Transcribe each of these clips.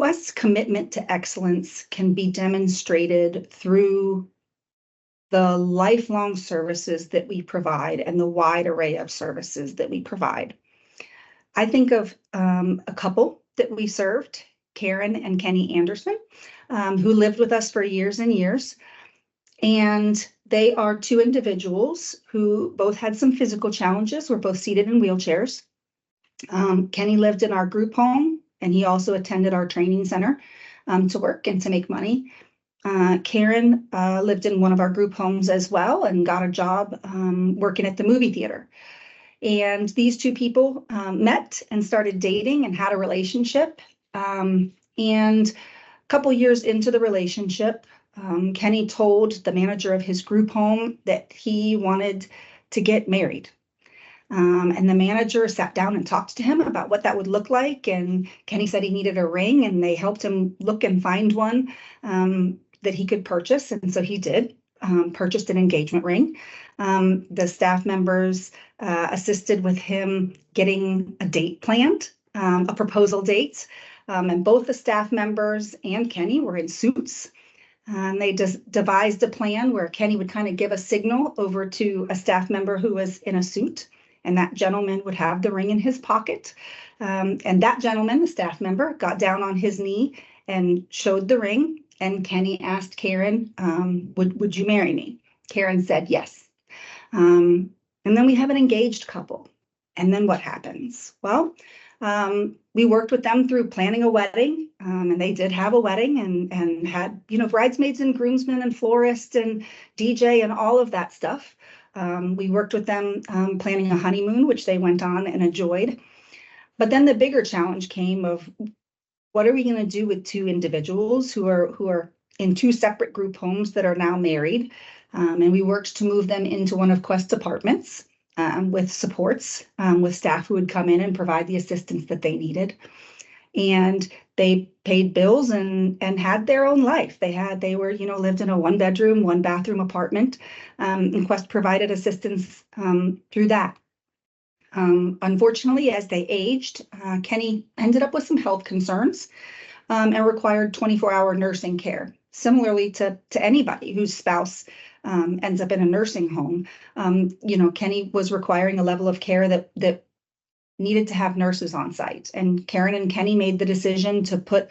Quest's commitment to excellence can be demonstrated through the lifelong services that we provide and the wide array of services that we provide. I think of a couple that we served, Karen and Kenny Anderson, who lived with us for years and years. And they are two individuals who both had some physical challenges, were both seated in wheelchairs. Kenny lived in our group home, and he also attended our training center to work and to make money. Karen lived in one of our group homes as well and got a job working at the movie theater. And these two people met and started dating and had a relationship. And a couple years into the relationship, Kenny told the manager of his group home that he wanted to get married. And the manager sat down and talked to him about what that would look like. And Kenny said he needed a ring, and they helped him look and find one that he could purchase. And so he did, purchased an engagement ring. The staff members assisted with him getting a date planned, a proposal date. And both the staff members and Kenny were in suits. And they just devised a plan where Kenny would kind of give a signal over to a staff member who was in a suit, and that gentleman would have the ring in his pocket. And that gentleman, the staff member, got down on his knee and showed the ring. And Kenny asked Karen, would you marry me? Karen said yes. And then we have an engaged couple. And then what happens? Well, we worked with them through planning a wedding, and they did have a wedding and had, bridesmaids and groomsmen and florist and DJ and all of that stuff. We worked with them planning a honeymoon, which they went on and enjoyed. But then the bigger challenge came of, what are we going to do with two individuals who are in two separate group homes that are now married? And we worked to move them into one of Quest's apartments with supports, with staff who would come in and provide the assistance that they needed. And they paid bills and had their own life. They were, lived in a 1-bedroom, 1-bathroom apartment, and Quest provided assistance through that. Unfortunately, as they aged, Kenny ended up with some health concerns and required 24-hour nursing care. Similarly to anybody whose spouse ends up in a nursing home, Kenny was requiring a level of care that needed to have nurses on site. And Karen and Kenny made the decision to put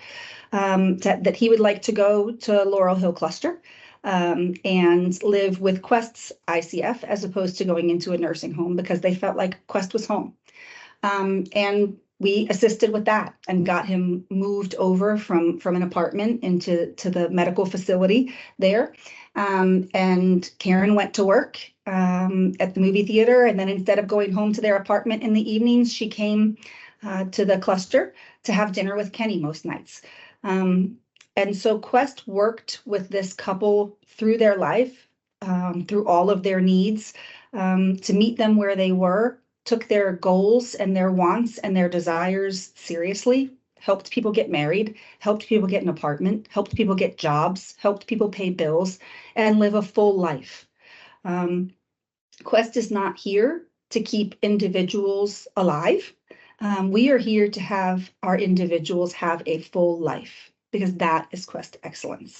that he would like to go to Laurel Hill Cluster and live with Quest's ICF as opposed to going into a nursing home, because they felt like Quest was home. And we assisted with that and got him moved over from an apartment into the medical facility there. And Karen went to work at the movie theater. And then instead of going home to their apartment in the evenings, she came to the cluster to have dinner with Kenny most nights. And so Quest worked with this couple through their life, through all of their needs, to meet them where they were, took their goals and their wants and their desires seriously, helped people get married, helped people get an apartment, helped people get jobs, helped people pay bills, and live a full life. Quest is not here to keep individuals alive. We are here to have our individuals have a full life, because that is Quest excellence.